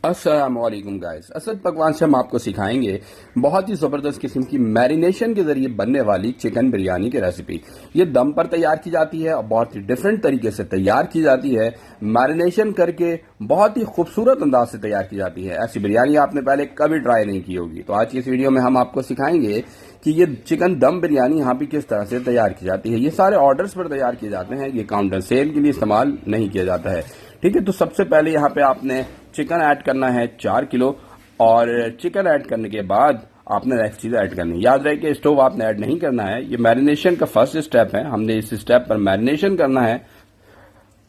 अस्सलामुअलैकुम गाइस। असद पकवान से हम आपको सिखाएंगे बहुत ही ज़बरदस्त किस्म की मैरिनेशन के ज़रिए बनने वाली चिकन बिरयानी की रेसिपी। ये दम पर तैयार की जाती है और बहुत ही डिफरेंट तरीके से तैयार की जाती है। मैरिनेशन करके बहुत ही खूबसूरत अंदाज से तैयार की जाती है। ऐसी बिरयानी आपने पहले कभी ट्राई नहीं की होगी। तो आज की इस वीडियो में हम आपको सिखाएंगे कि ये चिकन दम बिरयानी यहाँ पे किस तरह से तैयार की जाती है। ये सारे ऑर्डर्स पर तैयार किए जाते हैं, ये काउंटर सेल के लिए इस्तेमाल नहीं किया जाता है। ठीक है, तो सबसे पहले यहाँ पे आपने चिकन ऐड करना है 4 किलो, और चिकन ऐड करने के बाद आपने नेक्स्ट चीज ऐड करनी है। याद रहे कि स्टोव आपने ऐड नहीं करना है, ये मैरिनेशन का फर्स्ट स्टेप है, हमने इस स्टेप पर मैरिनेशन करना है।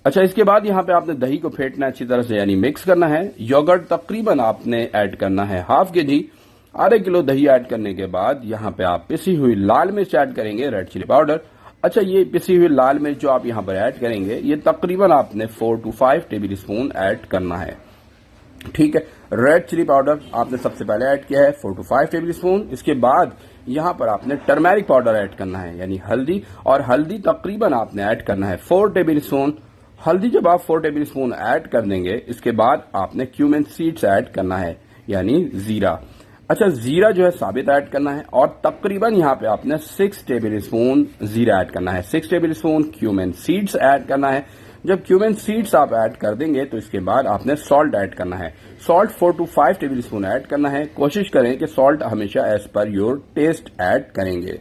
अच्छा, इसके बाद यहाँ पे आपने दही को फेंटना है अच्छी तरह से, यानी मिक्स करना है। योगर्ट तकरीबन आपने ऐड करना है हाफ के जी। आधे किलो दही ऐड करने के बाद यहाँ पे आप पिसी हुई लाल मिर्च ऐड करेंगे, रेड चिली पाउडर। अच्छा, ये पिसी हुई लाल मिर्च जो आप यहाँ पर ऐड करेंगे, ये तकरीबन आपने 4 to 5 टेबल स्पून ऐड करना है। ठीक है, रेड चिली पाउडर आपने सबसे पहले ऐड किया है 4 to 5 टेबल स्पून। इसके बाद यहाँ पर आपने टर्मेरिक पाउडर ऐड करना है, यानी हल्दी, और हल्दी तकरीबन आपने ऐड करना है 4 टेबल स्पून। हल्दी जब आप 4 टेबल स्पून ऐड कर देंगे, इसके बाद आपने क्यूमिन सीड्स ऐड करना है, यानी जीरा। अच्छा, जीरा जो है साबित ऐड करना है, और तकरीबन यहाँ पे आपने 6 टेबल स्पून जीरा ऐड करना है। 6 table spoon cumin seeds add करना है। जब क्यूमिन सीड्स आप ऐड कर देंगे तो इसके बाद आपने सॉल्ट ऐड करना है। Salt 4 to 5 table spoon add करना है। कोशिश करें कि सॉल्ट हमेशा as per your taste add करेंगे।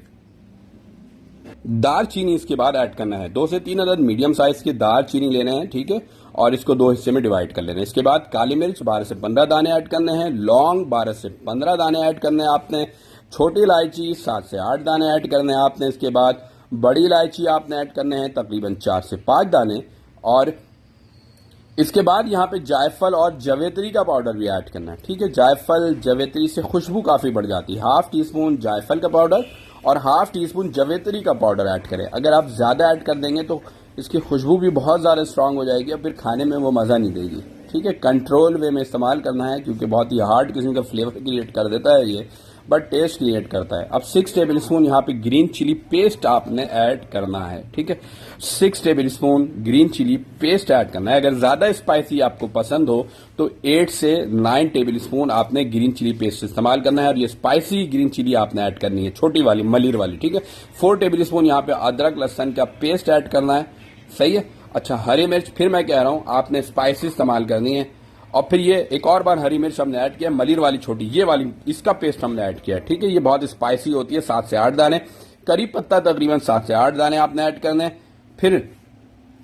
दार चीनी इसके बाद ऐड करना है। 2 से 3 अदद मीडियम साइज के दार चीनी लेने हैं, ठीक है, और इसको 2 हिस्से में डिवाइड कर लेना है। इसके बाद काली मिर्च 12 से 15 दाने ऐड करने हैं। लौंग 12 से 15 दाने ऐड करने हैं आपने। छोटी इलायची 7 से 8 दाने ऐड करने हैं आपने। इसके बाद बड़ी इलायची आपने ऐड करने हैं तकरीबन 4 से 5 दाने। और इसके बाद यहाँ पे जायफल और जवेत्री का पाउडर भी ऐड करना है। ठीक है, जायफल जवेत्री से खुशबू काफी बढ़ जाती है। हाफ टी स्पून जायफल का पाउडर और हाफ टी स्पून जवेत्री का पाउडर ऐड करें। अगर आप ज्यादा ऐड कर देंगे तो इसकी खुशबू भी बहुत ज्यादा स्ट्रांग हो जाएगी और फिर खाने में वो मजा नहीं देगी। ठीक है, कंट्रोल वे में इस्तेमाल करना है, क्योंकि बहुत ही हार्ड किस्म का फ्लेवर क्रिएट कर देता है ये, बट टेस्ट क्रिएट करता है। अब 6 टेबल स्पून यहाँ पे ग्रीन चिली पेस्ट आपने ऐड करना है। ठीक है, 6 tablespoon green chilli paste add करना है। अगर ज्यादा स्पाइसी आपको पसंद हो तो 8 से 9 टेबल स्पून आपने ग्रीन चिली पेस्ट इस्तेमाल करना है, और ये स्पाइसी ग्रीन चिली आपने ऐड करनी है, छोटी वाली मलिर वाली। ठीक है, 4 टेबल स्पून यहाँ पे अदरक लहसन का पेस्ट ऐड करना है। सही है। अच्छा, हरी मिर्च फिर मैं कह रहा हूं आपने स्पाइसी इस्तेमाल करनी है। और फिर ये एक और बार हरी मिर्च हमने ऐड किया, मलिर वाली छोटी, ये वाली, इसका पेस्ट हमने ऐड किया। ठीक है, ये बहुत स्पाइसी होती है। 7 से 8 दाने। करी पत्ता तकरीबन 7 से 8 दाने आपने ऐड करने। फिर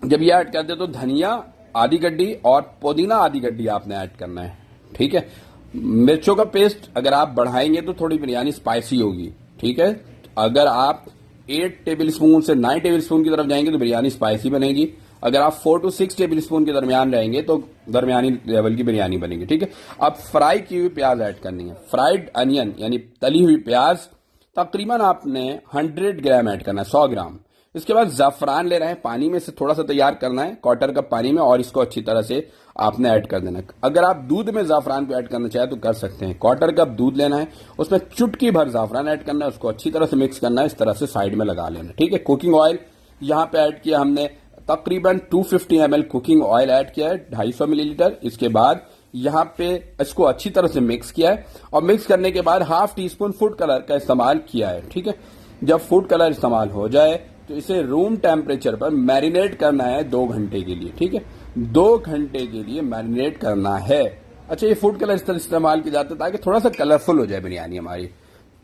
जब ये ऐड कर दे तो धनिया आधी गड्डी और पुदीना आधी गड्डी आपने ऐड करना है। ठीक है, मिर्चों का पेस्ट अगर आप बढ़ाएंगे तो थोड़ी बिरयानी स्पाइसी होगी। ठीक है, अगर आप 8 टेबल स्पून से 9 टेबल स्पून की तरफ जाएंगे तो बिरयानी स्पाइसी बनेगी। अगर आप 4 to 6 टेबल स्पून के दरमियान रहेंगे तो दरमियानी लेवल की बिरयानी बनेगी। ठीक है, अब फ्राई की हुई प्याज ऐड करनी है। फ्राइड अनियन यानी तली हुई प्याज तकरीबन आपने 100 ग्राम ऐड करना है, 100 ग्राम। इसके बाद जाफरान ले रहे हैं, पानी में से थोड़ा सा तैयार करना है, 1/4 कप पानी में, और इसको अच्छी तरह से आपने ऐड कर देना है। अगर आप दूध में जाफरान को ऐड करना चाहे तो कर सकते हैं। 1/4 कप दूध लेना है, उसमें चुटकी भर जाफरान ऐड करना है, उसको अच्छी तरह से मिक्स करना है, इस तरह से साइड में लगा लेना है। ठीक है, कुकिंग ऑयल यहाँ पे ऐड किया हमने तकरीबन 250 ml कुकिंग ऑयल ऐड किया है, 250 मिलीलीटर। इसके बाद यहाँ पे इसको अच्छी तरह से मिक्स किया है, और मिक्स करने के बाद half tea spoon food colour का इस्तेमाल किया है। ठीक है, जब फूड कलर इस्तेमाल हो जाए तो इसे रूम टेम्परेचर पर मैरिनेट करना है 2 घंटे के लिए। ठीक है, 2 घंटे के लिए मैरिनेट करना है। अच्छा, ये फूड कलर इस तरह इस्तेमाल किया जाता है ताकि थोड़ा सा कलरफुल हो जाए बिरयानी हमारी,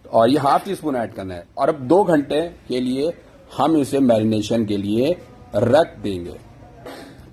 और ये हाफ टी स्पून ऐड करना है। और अब 2 घंटे के लिए हम इसे मैरिनेशन के लिए रख देंगे।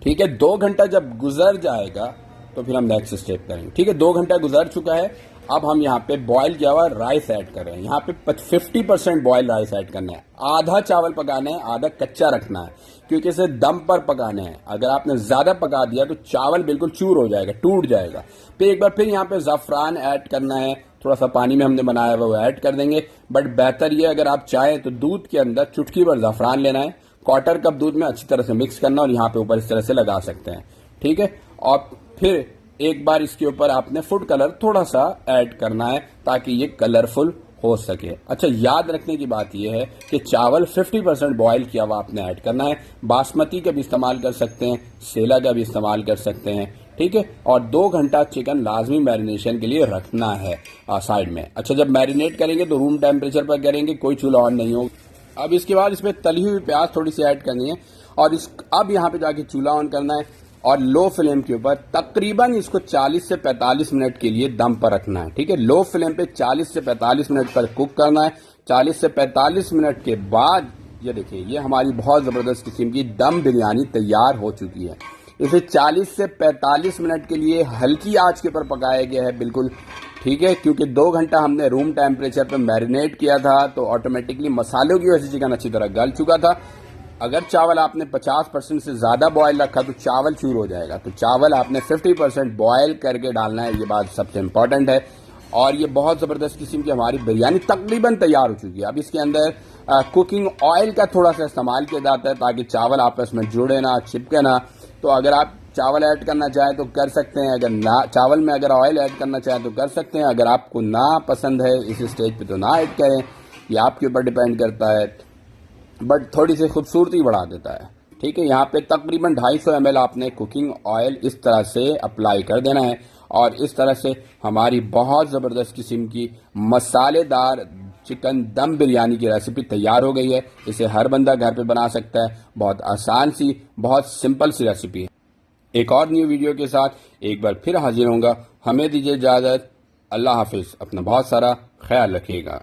ठीक है, 2 घंटा जब गुजर जाएगा तो फिर हम नेक्स्ट स्टेप करेंगे। ठीक है, 2 घंटा गुजर चुका है। अब हम यहाँ पे बॉयल किया हुआ राइस ऐड कर रहे हैं। यहाँ पे 50% बॉयल राइस ऐड करना है। आधा चावल पकाना है, आधा कच्चा रखना है, क्योंकि इसे दम पर पकाना है। अगर आपने ज्यादा पका दिया तो चावल बिल्कुल चूर हो जाएगा, टूट जाएगा। फिर एक बार फिर यहाँ पे जाफरान ऐड करना है, थोड़ा सा पानी में हमने बनाया हुआ वो ऐड कर देंगे। बट बेहतर ये, अगर आप चाहें तो दूध के अंदर चुटकी भर जाफरान लेना है, 1/4 कप दूध में अच्छी तरह से मिक्स करना, और यहाँ पे ऊपर इस तरह से लगा सकते हैं। ठीक है, और फिर एक बार इसके ऊपर आपने फूड कलर थोड़ा सा ऐड करना है ताकि ये कलरफुल हो सके। अच्छा, याद रखने की बात यह है कि चावल 50% बॉयल किया हुआ आपने ऐड करना है। बासमती का भी इस्तेमाल कर सकते हैं, सेला का भी इस्तेमाल कर सकते हैं। ठीक है। और 2 घंटा चिकन लाजमी मैरिनेशन के लिए रखना है साइड में। अच्छा, जब मैरिनेट करेंगे तो रूम टेम्परेचर पर करेंगे, कोई चूल्हा ऑन नहीं होगा। अब इसके बाद इसमें तली हुई प्याज थोड़ी सी ऐड करनी है और अब यहाँ पे जाके चूल्हा ऑन करना है और लो फ्लेम के ऊपर तकरीबन इसको 40 से 45 मिनट के लिए दम पर रखना है। ठीक है, लो फ्लेम पे 40 से 45 मिनट पर कुक करना है। 40 से 45 मिनट के बाद ये देखिए, ये हमारी बहुत ज़बरदस्त किस्म की दम बिरयानी तैयार हो चुकी है। इसे 40 से 45 मिनट के लिए हल्की आंच के ऊपर पकाया गया है, बिल्कुल ठीक है, क्योंकि 2 घंटा हमने रूम टेम्परेचर पर मैरिनेट किया था तो ऑटोमेटिकली मसालों की वजह से चिकन अच्छी तरह गल चुका था। अगर चावल आपने 50% से ज़्यादा बॉयल रखा तो चावल चूर हो जाएगा, तो चावल आपने 50% बॉयल करके डालना है, ये बात सबसे इम्पॉर्टेंट है। और ये बहुत ज़बरदस्त किस्म की हमारी बिरयानी तकरीबन तैयार हो चुकी है। अब इसके अंदर कुकिंग ऑयल का थोड़ा सा इस्तेमाल किया जाता है ताकि चावल आपस में जुड़े ना, चिपके ना। तो अगर आप चावल ऐड करना चाहें तो कर सकते हैं, अगर ना चावल में अगर ऑयल ऐड करना चाहें तो कर सकते हैं। अगर आपको ना पसंद है इस स्टेज पे तो ना ऐड करें, ये आपके ऊपर डिपेंड करता है, बट थोड़ी सी खूबसूरती बढ़ा देता है। ठीक है, यहाँ पे तकरीबन 250 ml आपने कुकिंग ऑयल इस तरह से अप्लाई कर देना है और इस तरह से हमारी बहुत ज़बरदस्त किस्म की मसालेदार चिकन दम बिरयानी की रेसिपी तैयार हो गई है। इसे हर बंदा घर पे बना सकता है, बहुत आसान सी, बहुत सिंपल सी रेसिपी है। एक और न्यू वीडियो के साथ एक बार फिर हाजिर होऊंगा। हमें दीजिए इजाज़त। अल्लाह हाफिज़। अपना बहुत सारा ख्याल रखिएगा।